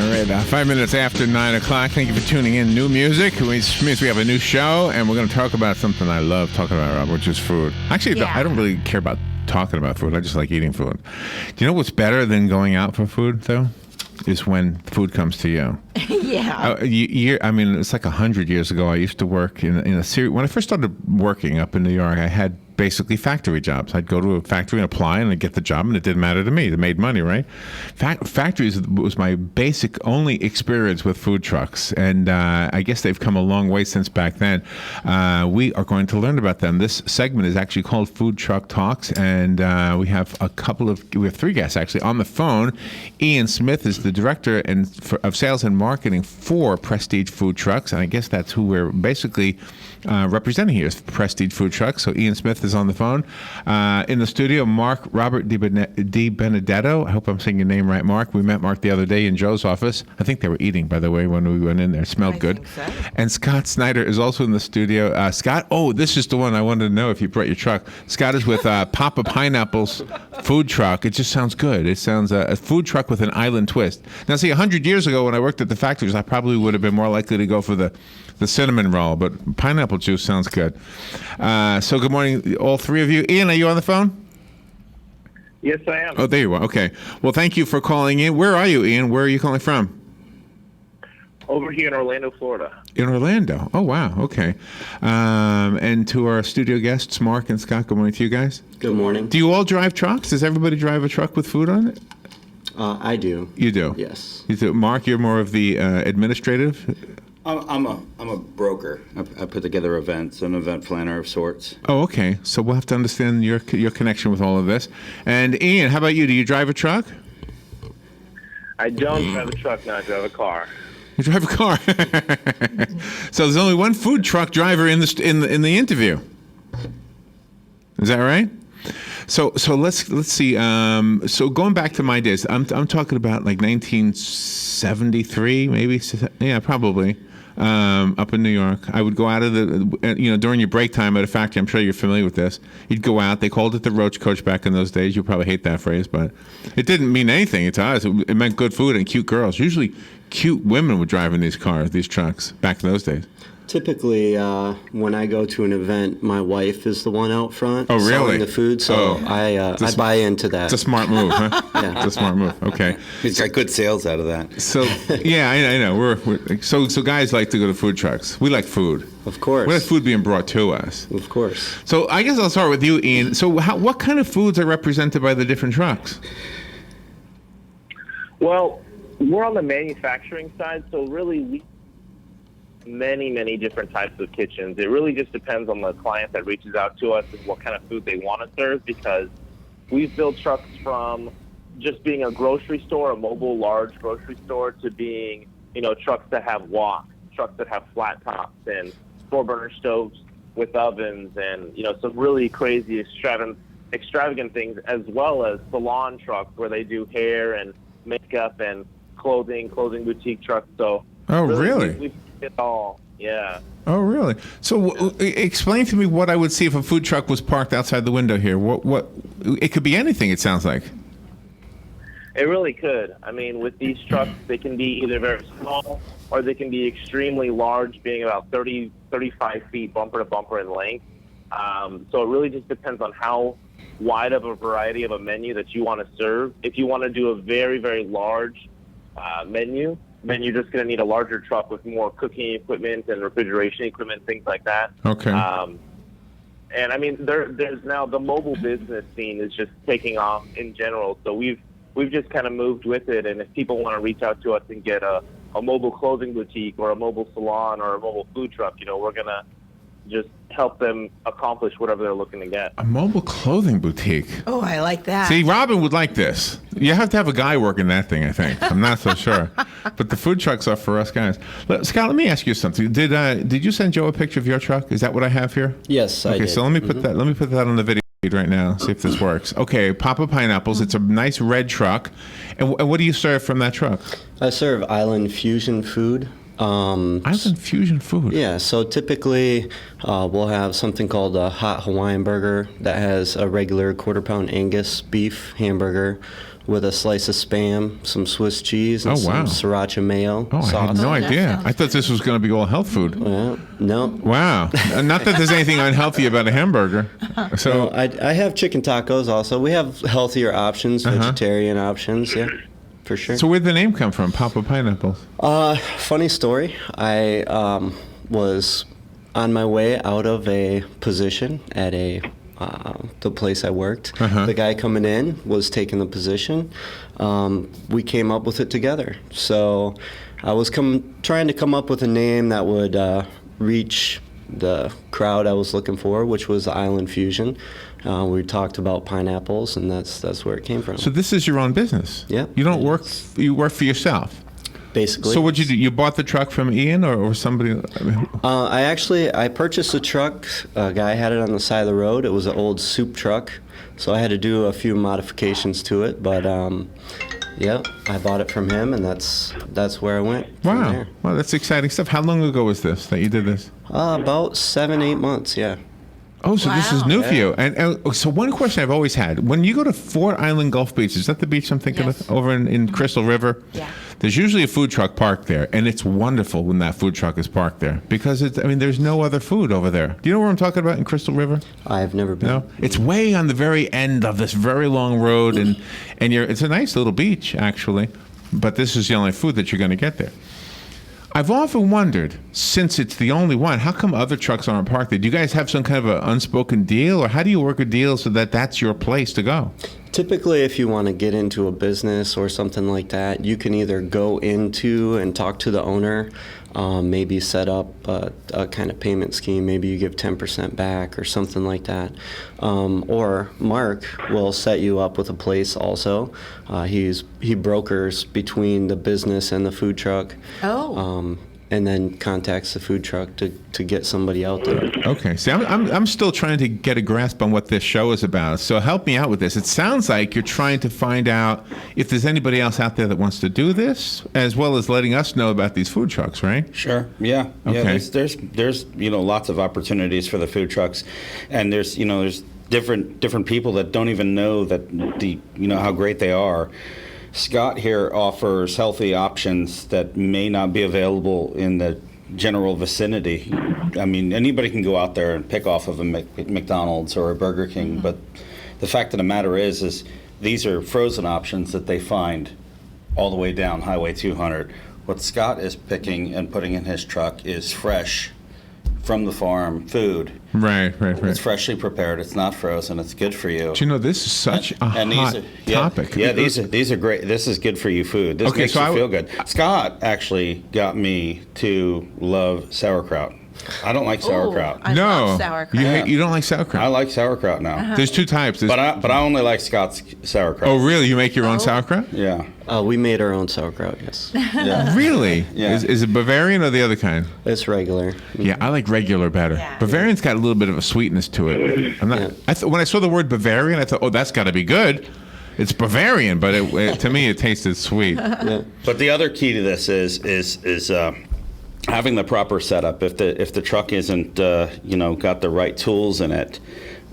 All right, 5 minutes after 9 o'clock. Thank you for tuning in. New music, which means we have a new show, and we're going to talk about something I love talking about, Rob, which is food. Actually, I don't really care about talking about food. I just like eating food. Do you know what's better than going out for food, though? Is when food comes to you. Yeah. I mean, it's like 100 years ago. I used to work in a series. When I first started working up in New York, I had basically factory jobs. I'd go to a factory and apply, and I'd get the job, and it didn't matter to me. They made money, right? Factories was my basic only experience with food trucks, and I guess they've come a long way since back then. We are going to learn about them. This segment is actually called Food Truck Talks, and we have three guests actually on the phone. Ian Smith is the director of sales and marketing for Prestige Food Trucks, and I guess that's who we're basically representing here is Prestige Food Trucks. So Ian Smith is on the phone. In the studio, Robert Di Benedetto. I hope I'm saying your name right, Mark. We met Mark the other day in Joe's office. I think they were eating, by the way, when we went in there. It smelled good. I think so. And Scott Snyder is also in the studio. Scott, this is the one I wanted to know if you brought your truck. Scott is with Papa Pineapple's food truck. It just sounds good. It sounds a food truck with an island twist. Now, see, 100 years ago when I worked at the factories, I probably would have been more likely to go for the cinnamon roll, but pineapple juice sounds good. So good morning, all three of you. Ian, are you on the phone? Yes, I am. Oh, there you are. Okay. Well, thank you for calling in. Where are you, Ian? Where are you calling from? Over here in Orlando, Florida. In Orlando. Oh, wow. Okay. And to our studio guests, Mark and Scott, good morning to you guys. Good morning. Do you all drive trucks? Does everybody drive a truck with food on it? I do. You do? Yes. You do. Mark, you're more of the administrative? I'm a broker. I put together events, an event planner of sorts. Oh, okay. So we'll have to understand your connection with all of this. And Ian, how about you? Do you drive a truck? I don't drive a truck, no, I drive a car. You drive a car. So there's only one food truck driver in the interview. Is that right? So let's see. So going back to my days, I'm talking about like 1973, maybe. Yeah, probably. Up in New York, I would go out of during your break time at a factory. I'm sure you're familiar with this. You'd go out. They called it the Roach Coach back in those days. You probably hate that phrase, but it didn't mean anything to us. It meant good food and cute girls. Usually, cute women would drive in these trucks back in those days. Typically, when I go to an event, my wife is the one out front really? selling the food, so I buy into that. It's a smart move, huh? Yeah. It's a smart move. Okay. He's got good sales out of that. So yeah, I know. So guys like to go to food trucks. We like food. Of course. We like food being brought to us. Of course. So I guess I'll start with you, Ian. So what kind of foods are represented by the different trucks? Well, we're on the manufacturing side, so really we many different types of kitchens. It really just depends on the client that reaches out to us and what kind of food they want to serve, because we've built trucks from just being a grocery store, a mobile large grocery store, to being, trucks that have wok, trucks that have flat tops, and 4-burner stoves with ovens, and, some really crazy extravagant things, as well as salon trucks where they do hair and makeup and clothing boutique trucks. So really? We've it all, yeah. Oh, really? So explain to me what I would see if a food truck was parked outside the window here. What? It could be anything, it sounds like. It really could. I mean, with these trucks, they can be either very small or they can be extremely large, being about 30, 35 feet bumper to bumper in length. So it really just depends on how wide of a variety of a menu that you want to serve. If you want to do a very, very large menu, then you're just going to need a larger truck with more cooking equipment and refrigeration equipment, things like that. Okay. And I mean, there's now the mobile business scene is just taking off in general. So we've just kind of moved with it. And if people want to reach out to us and get a mobile clothing boutique or a mobile salon or a mobile food truck, we're going to just help them accomplish whatever they're looking to get. A mobile clothing boutique. Oh, I like that. See, Robin would like this. You have to have a guy working that thing, I think. I'm not so sure. But the food trucks are for us guys. Scott, let me ask you something. Did you send Joe a picture of your truck? Is that what I have here? Yes, I did. Okay, so let me put that. Let me put that on the video right now. See if this works. Okay, Papa Pineapples. It's a nice red truck. And what do you serve from that truck? I serve Island Fusion food. Island Fusion food. Yeah, so typically we'll have something called a hot Hawaiian burger that has a regular quarter-pound Angus beef hamburger. with a slice of Spam, some Swiss cheese, and Oh, wow. some siracha mayo Oh, I had sauce. no that idea. sounds I thought this was going to be all health food. Yeah, no. Wow. Not that there's anything unhealthy about a hamburger. So, I have chicken tacos also. We have healthier options, vegetarian options, yeah, for sure. so where'd the name come from, Papa Pineapples? Funny story. I was on my way out of a position at the place I worked. The guy coming in was taking the position. We came up with it together. So I was trying to come up with a name that would reach the crowd I was looking for, which was Island Fusion. We talked about pineapples, and that's where it came from. So this is your own business? Yeah. You don't work, you work for yourself? Basically. So what'd you do? You bought the truck from Ian or somebody? I purchased a truck. A guy had it on the side of the road. It was an old soup truck, so I had to do a few modifications to it. But yeah, I bought it from him, and that's where I went. From Wow. there. Wow, that's exciting stuff. How long ago was this that you did this? About 7-8 months. Yeah. Oh, so this is Wow. new for you. And so one question I've always had, when you go to Fort Island Gulf Beach, is that the beach I'm thinking Yes. of? Over in Crystal River? Yeah. There's usually a food truck parked there, and it's wonderful when that food truck is parked there because there's no other food over there. Do you know where I'm talking about in Crystal River? I've never been. No, it's way on the very end of this very long road, and it's a nice little beach actually, but this is the only food that you're going to get there. I've often wondered, since it's the only one, how come other trucks aren't parked there? Do you guys have some kind of an unspoken deal, or how do you work a deal so that that's your place to go? Typically, if you want to get into a business or something like that, you can either go into and talk to the owner, maybe set up a kind of payment scheme. Maybe you give 10% back or something like that. Or Mark will set you up with a place also. He brokers between the business and the food truck. Oh. And then contacts the food truck to get somebody out there. Okay, see, I'm still trying to get a grasp on what this show is about. So help me out with this. It sounds like you're trying to find out if there's anybody else out there that wants to do this, as well as letting us know about these food trucks, right? Sure. Yeah. Okay. Yeah. There's lots of opportunities for the food trucks, and there's different people that don't even know that how great they are. Scott here offers healthy options that may not be available in the general vicinity. I mean, anybody can go out there and pick off of a McDonald's or a Burger King, but the fact of the matter is these are frozen options that they find all the way down Highway 200. What Scott is picking and putting in his truck is fresh, from the farm food. Right. It's freshly prepared. It's not frozen. It's good for you. Do you know this is such a And hot topic? Yeah, these are great. This is good for you food. This Okay, makes so you I feel good. Scott actually got me to love sauerkraut. I don't like sauerkraut. I no, love sauerkraut. you don't like sauerkraut. I like sauerkraut now, There's two types. but I only like Scott's sauerkraut. Oh, really? You make your own sauerkraut? Yeah. We made our own sauerkraut, yes. Yeah. Really? Yeah. Is it Bavarian or the other kind? It's regular. Yeah, I like regular better. Yeah. Bavarian's got a little bit of a sweetness to it. I'm not. Yeah. When I saw the word Bavarian, I thought, oh, that's got to be good. It's Bavarian, but to me, it tasted sweet. But the other key to this is having the proper setup. If the truck isn't got the right tools in it,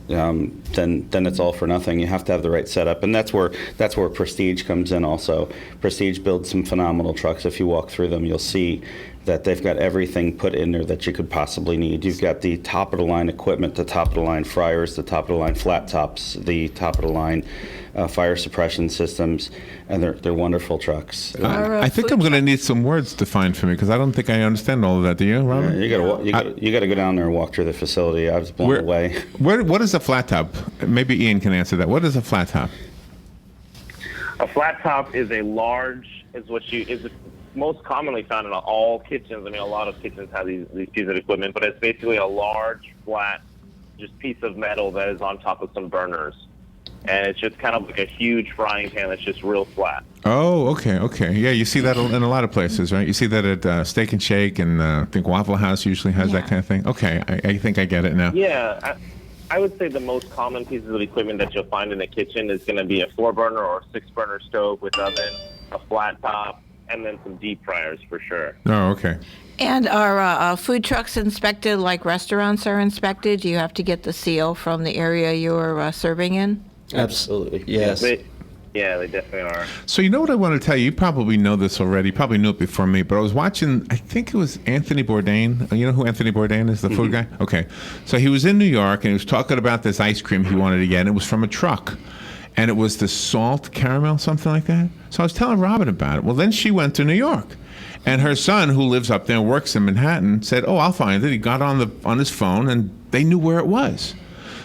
then it's all for nothing. You have to have the right setup, and that's where Prestige comes in. Also, Prestige builds some phenomenal trucks. If you walk through them, you'll see that they've got everything put in there that you could possibly need. You've got the top of the line equipment, the top of the line fryers, the top of the line flat tops, the top of the line fire suppression systems, and they're wonderful trucks. I think I'm going to need some words defined for me because I don't think I understand all of that. Do you, Robert? You got to go down there and walk through the facility. I was blown away. What is a flat top? Maybe Ian can answer that. What is a flat top? A flat top is most commonly found in all kitchens. I mean, a lot of kitchens have these pieces of equipment, but it's basically a large, flat, just piece of metal that is on top of some burners. And it's just kind of like a huge frying pan that's just real flat. Oh, okay. Yeah, you see that in a lot of places, right? You see that at Steak and Shake, and I think Waffle House usually has that kind of thing. Okay, I think I get it now. Yeah, I would say the most common pieces of equipment that you'll find in the kitchen is going to be a 4-burner or 6-burner stove with oven, a flat top, and then some deep fryers for sure. Oh, okay. And are food trucks inspected like restaurants are inspected? Do you have to get the seal from the area you're serving in? Absolutely, yes. Yeah, they definitely are. So you know what I want to tell you? You probably know this already. You probably knew it before me, but I was watching, I think it was Anthony Bourdain. You know who Anthony Bourdain is, the food guy? Okay. So he was in New York, and he was talking about this ice cream he wanted to get, and it was from a truck. And it was the salt caramel, something like that. So I was telling Robin about it. Well, then she went to New York. And her son, who lives up there and works in Manhattan, said, "Oh, I'll find it." He got on his phone, and they knew where it was.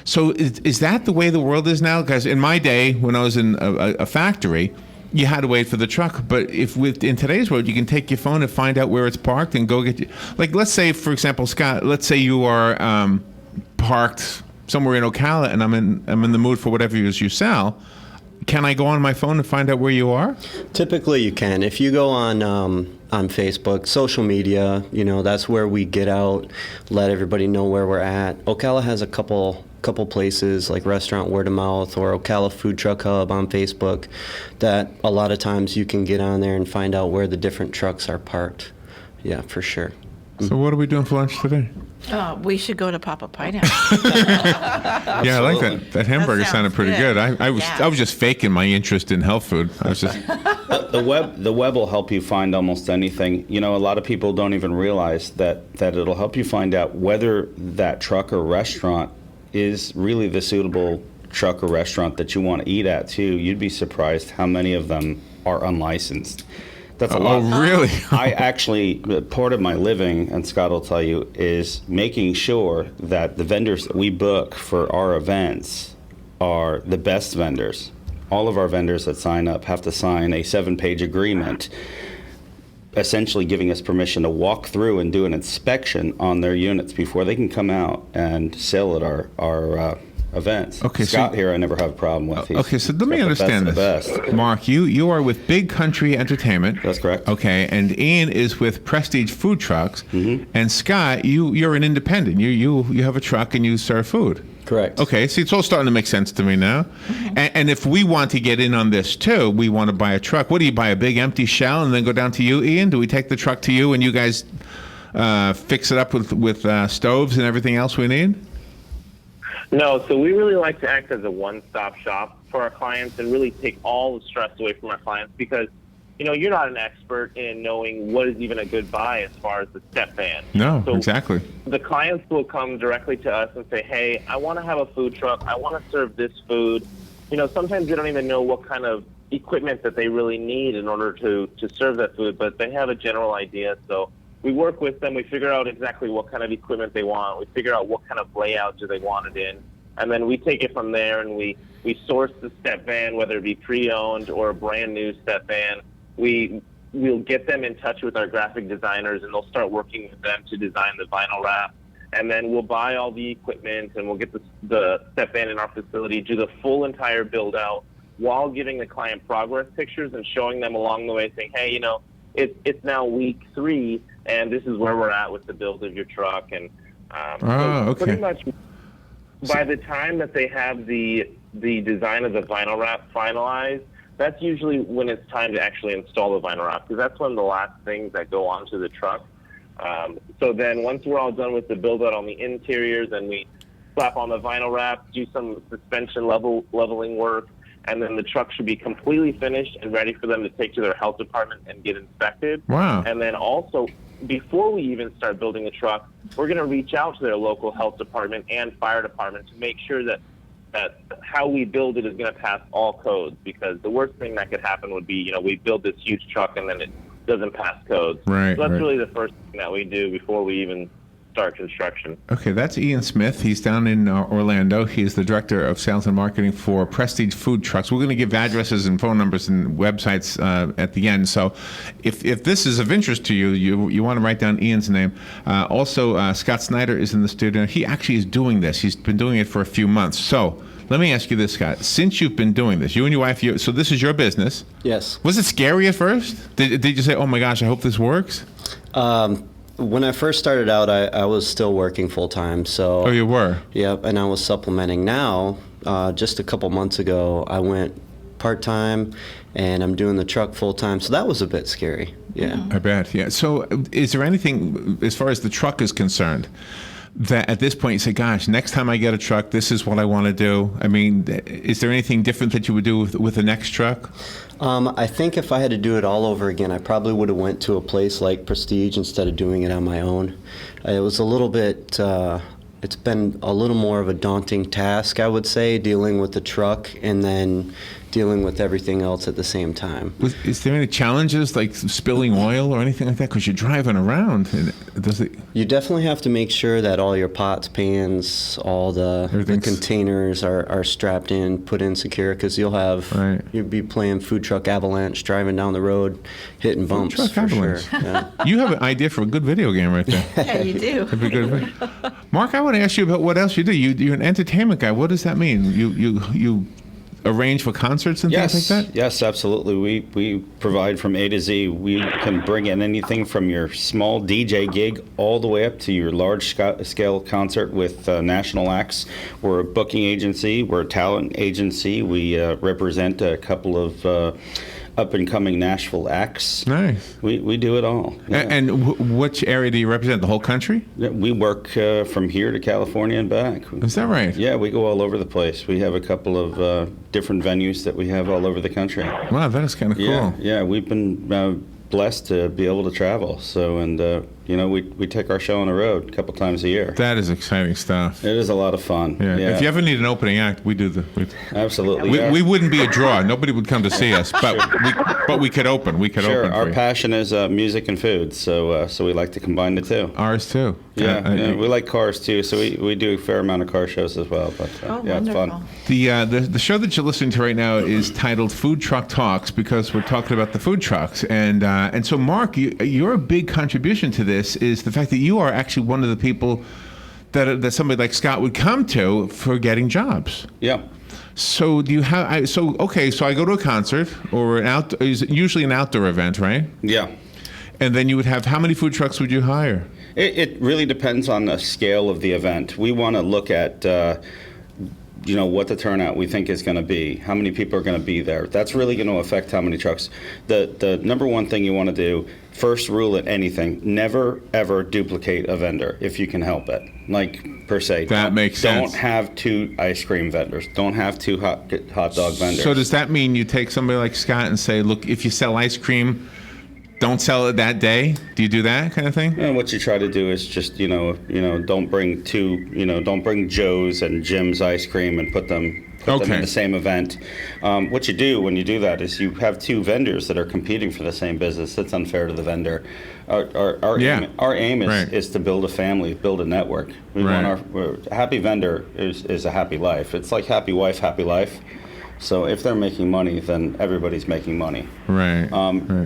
So is that the way the world is now? Because in my day, when I was in a factory, you had to wait for the truck. But in today's world, you can take your phone and find out where it's parked and go get you. Like, let's say, for example, Scott, let's say you are parked somewhere in Ocala, and I'm in the mood for whatever it is you sell. Can I go on my phone and find out where you are? Typically, you can. If you go on Facebook, social media, that's where we get out, let everybody know where we're at. Ocala has a couple places like Restaurant Word of Mouth or Ocala Food Truck Hub on Facebook that a lot of times you can get on there and find out where the different trucks are parked. Yeah, for sure. So what are we doing for lunch today? We should go to Papa Pineapple. Yeah, I like that. That hamburger sounds sounded pretty good. good. I was just faking my interest in health food. I was just The web will help you find almost anything. A lot of people don't even realize that it'll help you find out whether that truck or restaurant is really the suitable truck or restaurant that you want to eat at too. You'd be surprised how many of them are unlicensed. That's a lot. Oh, really? I actually, part of my living, and Scott will tell you, is making sure that the vendors that we book for our events are the best vendors. All of our vendors that sign up have to sign a 7-page agreement, essentially giving us permission to walk through and do an inspection on their units before they can come out and sell at our events. Okay, Scott so- here, I never have a problem with. Okay, so let me understand The this. best. Mark, you are with Big Country Entertainment. That's correct. Okay, and Ian is with Prestige Food Trucks. And Scott, you're an independent. You have a truck and you serve food. Correct. Okay, see, it's all starting to make sense to me now. And if we want to get in on this too, we want to buy a truck. What do you buy, a big empty shell and then go down to you, Ian? Do we take the truck to you and you guys fix it up with stoves and everything else we need? No, so we really like to act as a one-stop shop for our clients and really take all the stress away from our clients because, you're not an expert in knowing what is even a good buy as far as the step van. No, So exactly. the clients will come directly to us and say, "Hey, I want to have a food truck. I want to serve this food." Sometimes they don't even know what kind of equipment that they really need in order to serve that food, but they have a general idea. So we work with them. We figure out exactly what kind of equipment they want. We figure out what kind of layout do they want it in. And then we take it from there and we source the step van, whether it be pre-owned or a brand new step van. We'll get them in touch with our graphic designers and they'll start working with them to design the vinyl wrap. And then we'll buy all the equipment and we'll get the step van in our facility, do the full entire build out while giving the client progress pictures and showing them along the way saying, "Hey, it's now week 3 and this is where we're at with the build of your truck." And so okay. pretty much by the time that they have the design of the vinyl wrap finalized, that's usually when it's time to actually install the vinyl wrap because that's one of the last things that go onto the truck. So then once we're all done with the build out on the interiors and we slap on the vinyl wrap, do some suspension leveling work, and then the truck should be completely finished and ready for them to take to their health department and get inspected. Wow. And then also, before we even start building the truck, we're going to reach out to their local health department and fire department to make sure that how we build it is going to pass all codes, because the worst thing that could happen would be, we build this huge truck and then it doesn't pass codes. Right, So that's right. really the first thing that we do before we even start construction. Okay, that's Ian Smith. He's down in Orlando. He is the director of sales and marketing for Prestige Food Trucks. We're going to give addresses and phone numbers and websites at the end. So if this is of interest to you, you want to write down Ian's name. Also, Scott Snyder is in the studio. He actually is doing this. He's been doing it for a few months. So let me ask you this, Scott. Since you've been doing this, you and your wife, so this is your business. Yes. Was it scary at first? Did you say, "Oh my gosh, I hope this works"? When I first started out, I was still working full time. So. Oh, you were? Yep, and I was supplementing. Now, just a couple months ago, I went part time, and I'm doing the truck full time. So that was a bit scary. Yeah. I bet. Yeah. So, is there anything as far as the truck is concerned that at this point you say, gosh, next time I get a truck, this is what I want to do? I mean, is there anything different that you would do with the next truck? I think if I had to do it all over again, I probably would have went to a place like Prestige instead of doing it on my own. It was a little bit, it's been a little more of a daunting task, I would say, dealing with the truck and then dealing with everything else at the same time. Is there any challenges like spilling oil or anything like that? Because you're driving around. And does it? You definitely have to make sure that all your pots, pans, all the Everything's- containers are strapped in, put in secure, because Right. you'll be playing food truck avalanche, driving down the road, hitting bumps truck for avalanche. sure. Yeah. You have an idea for a good video game right there. Yeah, you do. That'd be good. Mark, I want to ask you about what else you do. You're an entertainment guy. What does that mean? You arrange for concerts and Yes, things like that? yes, absolutely. We provide from A to Z. We can bring in anything from your small DJ gig all the way up to your large scale concert with national acts. We're a booking agency. We're a talent agency. We represent a couple of up and coming Nashville acts. Nice. We do it all. Yeah. And which area do you represent? The whole country? Yeah, we work from here to California and back. Is that right? Yeah, we go all over the place. We have a couple of different venues that we have all over the country. Wow, that is kind of Yeah, cool. yeah, we've been blessed to be able to travel. So, and we take our show on the road a couple times a year. That is exciting stuff. It is a lot of fun. Yeah. Yeah, If you ever need an opening act, we do absolutely. we, yeah. we wouldn't be a draw. Nobody would come to see us, but we could open. We could Sure, open. our for you. passion is music and food, so we like to combine the two. Ours too. Yeah, we like cars too, so we do a fair amount of car shows as well. But Oh, yeah, it's wonderful. fun. The show that you're listening to right now is titled Food Truck Talks because we're talking about the food trucks, and so Mark, your big contribution to this is the fact that you are actually one of the people that somebody like Scott would come to for getting jobs. Yeah. So do you have? So I go to a concert or is usually an outdoor event, right? Yeah. And then you would have how many food trucks would you hire? It really depends on the scale of the event. We want to look at, what the turnout we think is going to be, how many people are going to be there. That's really going to affect how many trucks. The number one thing you want to do, first rule at anything, never ever duplicate a vendor if you can help it. Like per se. That makes sense. Don't have two ice cream vendors. Don't have two hot dog vendors. So does that mean you take somebody like Scott and say, look, if you sell ice cream, don't sell it that day? Do you do that kind of thing? And what you try to do is just, don't bring don't bring Joe's and Jim's ice cream and put them in the same event. What you do when you do that is you have two vendors that are competing for the same business. That's unfair to the vendor. Our aim is to build a family, build a network. We want a happy vendor is a happy life. It's like happy wife, happy life. So if they're making money, then everybody's making money. Right.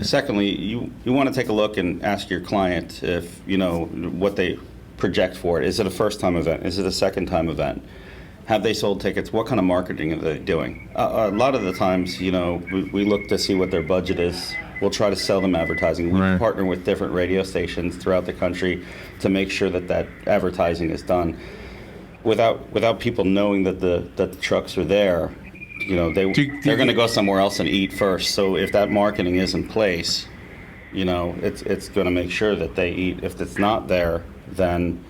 Secondly, you want to take a look and ask your client if what they project for it. Is it a first-time event? Is it a second-time event? Have they sold tickets? What kind of marketing are they doing? A lot of the times, we look to see what their budget is. We'll try to sell them advertising. We partner with different radio stations throughout the country to make sure that advertising is done. Without people knowing that the trucks are there, they're going to go somewhere else and eat first. So if that marketing is in place, it's going to make sure that they eat. If it's not there, then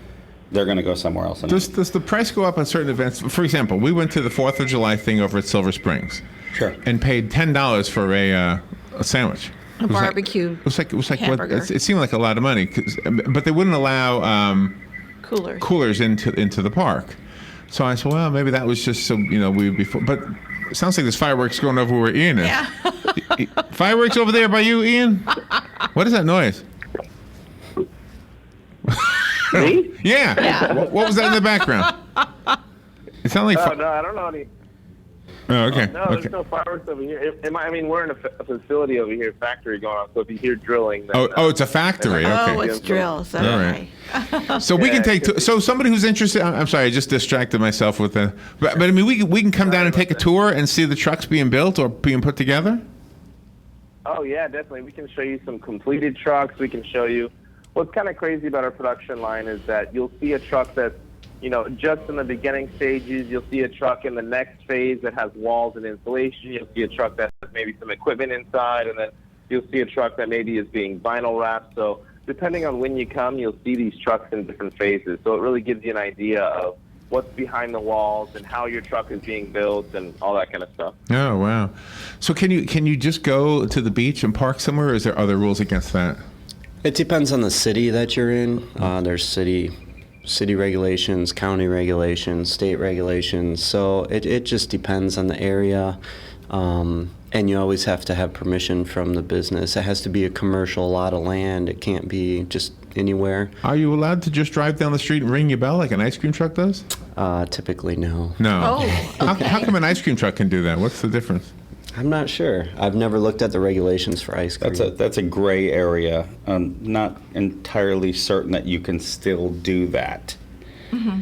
they're going to go somewhere else. And Does the price go up on certain events? For example, we went to the 4th of July thing over at Silver Springs. Sure. And paid $10 for a sandwich. A barbecue It was like what, hamburger. it seemed like a lot of money, but they wouldn't allow coolers into the park. So I said, well, maybe that was just so we would be. But it sounds like there's fireworks going over where Ian is. Yeah. Fireworks over there by you, Ian? What is that noise? Me? Yeah. What was that in the background? It sounded like. No, I don't know any. Oh, okay. No, there's no fireworks over here. We're in a facility over here, factory going on. So if you hear drilling, then, it's a factory. Okay. Oh, it's drills. Okay. All right. So we can take. So somebody who's interested. I'm sorry, I just distracted myself with the. But I mean, we can come down and take a tour and see the trucks being built or being put together. Oh yeah, definitely. We can show you some completed trucks. We can show you. What's kind of crazy about our production line is that you'll see a truck that's, just in the beginning stages. You'll see a truck in the next phase that has walls and insulation. You'll see a truck that has maybe some equipment inside, and then you'll see a truck that maybe is being vinyl wrapped. So depending on when you come, you'll see these trucks in different phases. So it really gives you an idea of what's behind the walls and how your truck is being built and all that kind of stuff. Oh, wow. So can you just go to the beach and park somewhere, or is there other rules against that? It depends on the city that you're in. There's city regulations, county regulations, state regulations. So it just depends on the area. And you always have to have permission from the business. It has to be a commercial lot of land. It can't be just anywhere. Are you allowed to just drive down the street and ring your bell like an ice cream truck does? Typically, no. No. Oh, How come an ice cream truck can do that? What's the difference? I'm not sure. I've never looked at the regulations for ice cream. That's a gray area. Not entirely certain that you can still do that.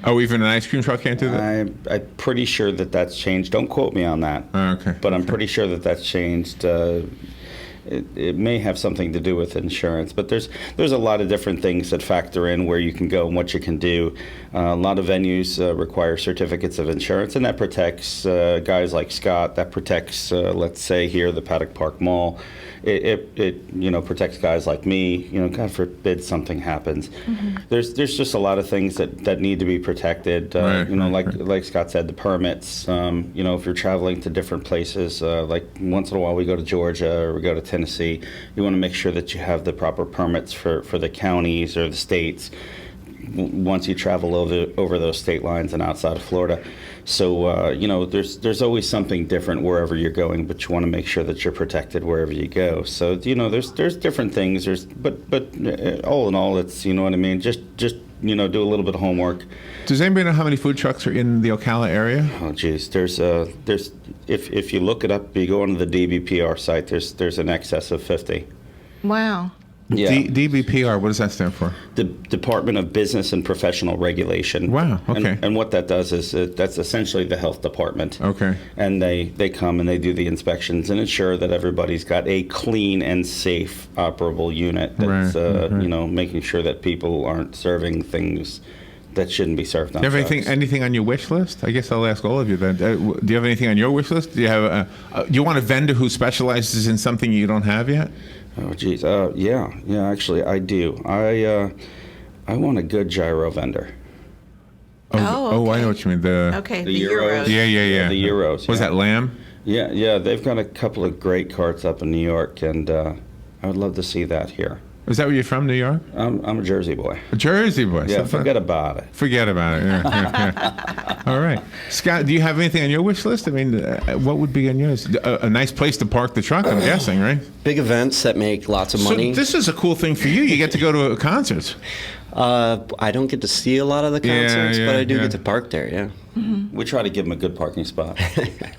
Oh, even an ice cream truck can't do that? I'm pretty sure that that's changed. Don't quote me on that. Oh, okay. But I'm pretty sure that that's changed. It may have something to do with insurance, but there's a lot of different things that factor in where you can go and what you can do. A lot of venues require certificates of insurance, and that protects guys like Scott. That protects, let's say here, the Paddock Park Mall. It protects guys like me. God forbid something happens. There's just a lot of things that need to be protected. Like Scott said, the permits. If you're traveling to different places, like once in a while we go to Georgia or we go to Tennessee, you want to make sure that you have the proper permits for the counties or the states once you travel over those state lines and outside of Florida. So, there's always something different wherever you're going, but you want to make sure that you're protected wherever you go. So, there's different things. But all in all, it's, you know what I mean? Just do a little bit of homework. Does anybody know how many food trucks are in the Ocala area? Oh, geez. There's if you look it up, you go onto the DBPR site, there's an excess of 50. wow. Yeah. DBPR, what does that stand for? The Department of Business and Professional Regulation. Wow, okay. And what that does is that's essentially the health department. Okay. And they come and they do the inspections and ensure that everybody's got a clean and safe operable unit that's, Right. making sure that people aren't serving things that shouldn't be served on Do you have trucks. anything on your wish list? I guess I'll ask all of you then. Do you have anything on your wish list? Do you have do you want a vendor who specializes in something you don't have yet? Oh, geez. Yeah, actually, I do. I want a good gyro vendor. Oh, I know what you mean. The Okay, The the Euros. Euros. Yeah. The Euros. Was yeah. that lamb? Yeah. They've got a couple of great carts up in New York, and I would love to see that here. Is that where you're from, New York? I'm a Jersey boy. A Jersey boy. Yeah, So- forget about it. Forget about it. Yeah. All right. Scott, do you have anything on your wish list? I mean, what would be on yours? A nice place to park the truck, I'm guessing, right? Big events that make lots of money. So this is a cool thing for you. You get to go to concerts. I don't get to see a lot of the concerts, but I do get to park there, yeah. We try to give them a good parking spot.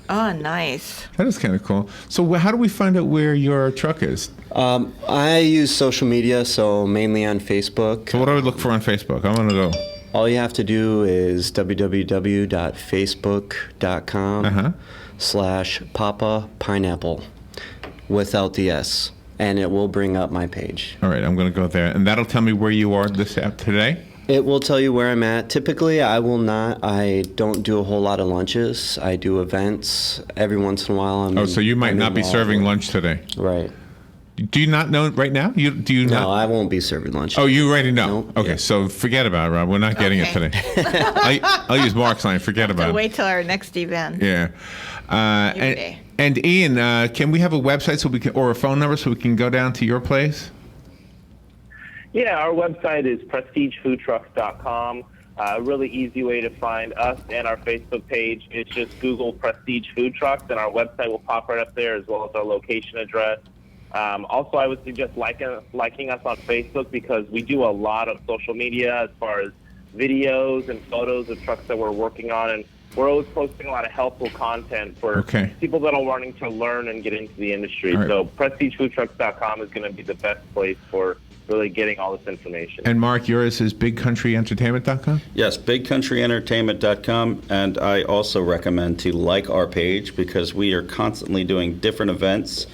Oh, nice. That is kind of cool. So how do we find out where your truck is? I use social media, so mainly on Facebook. So what do I look for on Facebook? I want to go. All you have to do is www.facebook.com/Papa Pineapple without the S, and it will bring up my page. All right, I'm going to go there. And that'll tell me where you are this app today? It will tell you where I'm at. Typically, I don't do a whole lot of lunches. I do events every once in a while. Oh, so you might not be serving lunch today. Right. Do you not know right now? Do you No, not? I won't be serving lunch. Oh, you already know. Nope. Okay, Yeah. so forget about it, Rob. We're not getting it Okay. today. I'll use Mark's line. Forget about So it. wait till our next event. Yeah. Every day. And Ian, can we have a website or a phone number so we can go down to your place? Yeah, our website is prestigefoodtrucks.com. A really easy way to find us and our Facebook page is just Google Prestige Food Trucks, and our website will pop right up there as well as our location address. Also, I would suggest liking us on Facebook because we do a lot of social media as far as videos and photos of trucks that we're working on, and we're always posting a lot of helpful content for people that are wanting to learn and get into the industry. All right. So prestigefoodtrucks.com is going to be the best place for really getting all this information. And Mark, yours is bigcountry.entertainment.com? Yes, bigcountryentertainment.com, and I also recommend to like our page because we are constantly doing different events.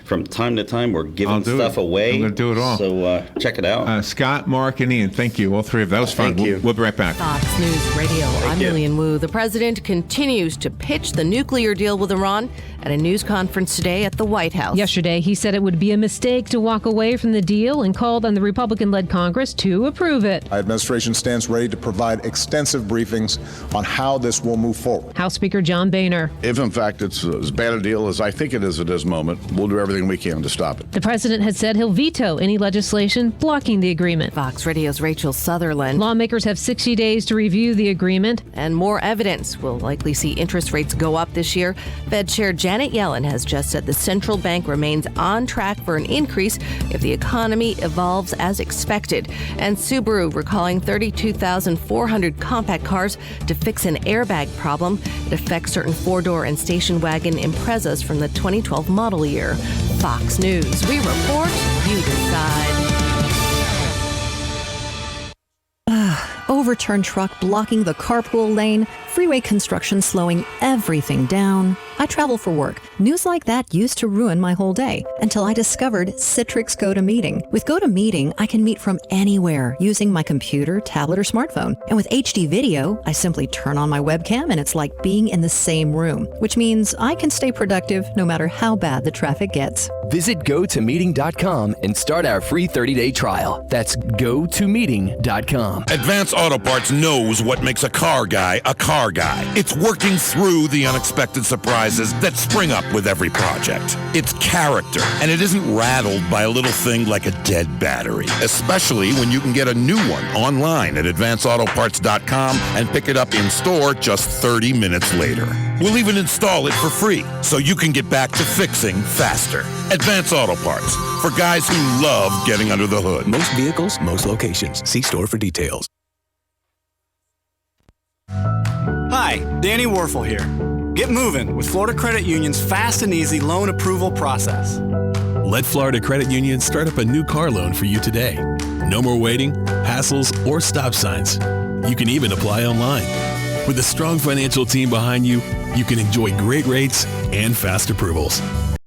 From time to time, we're giving stuff away. I'm going to do it all. So check it out. Scott, Mark, and Ian, thank you. All three of you. That was fun. Thank you. We'll be right back. Fox News Radio. I'm you. Lillian Wu. The president continues to pitch the nuclear deal with Iran at a news conference today at the White House. Yesterday, he said it would be a mistake to walk away from the deal and called on the Republican-led Congress to approve it. Our administration stands ready to provide extensive briefings on how this will move forward. House Speaker John Boehner. If, in fact, it's as bad a deal as I think it is at this moment, we'll do everything we can to stop it. The president has said he'll veto any legislation blocking the agreement. Fox Radio's Rachel Sutherland. Lawmakers have 60 days to review the agreement. And more evidence will likely see interest rates go up this year. Fed Chair Janet Yellen has just said the central bank remains on track for an increase if the economy evolves as expected. And Subaru recalling 32,400 compact cars to fix an airbag problem. It affects certain four-door and station wagon Imprezas from the 2012 model year. Fox News. We report, you decide. Overturned truck blocking the carpool lane, freeway construction slowing everything down. I travel for work. News like that used to ruin my whole day until I discovered Citrix GoToMeeting. With GoToMeeting, I can meet from anywhere using my computer, tablet, or smartphone. And with HD video, I simply turn on my webcam and it's like being in the same room, which means I can stay productive no matter how bad the traffic gets. Visit GoToMeeting.com and start our free 30-day trial. That's GoToMeeting.com. Advance Auto Parts knows what makes a car guy a car guy. It's working through the unexpected surprises that spring up with every project. It's character, and it isn't rattled by a little thing like a dead battery, especially when you can get a new one online at advanceautoparts.com and pick it up in store just 30 minutes later. We'll even install it for free so you can get back to fixing faster. Advance Auto Parts, for guys who love getting under the hood. Most vehicles, most locations. See store for details. Hi, Danny Warfel here. Get moving with Florida Credit Union's fast and easy loan approval process. Let Florida Credit Union start up a new car loan for you today. No more waiting, hassles, or stop signs. You can even apply online. With a strong financial team behind you, you can enjoy great rates and fast approvals.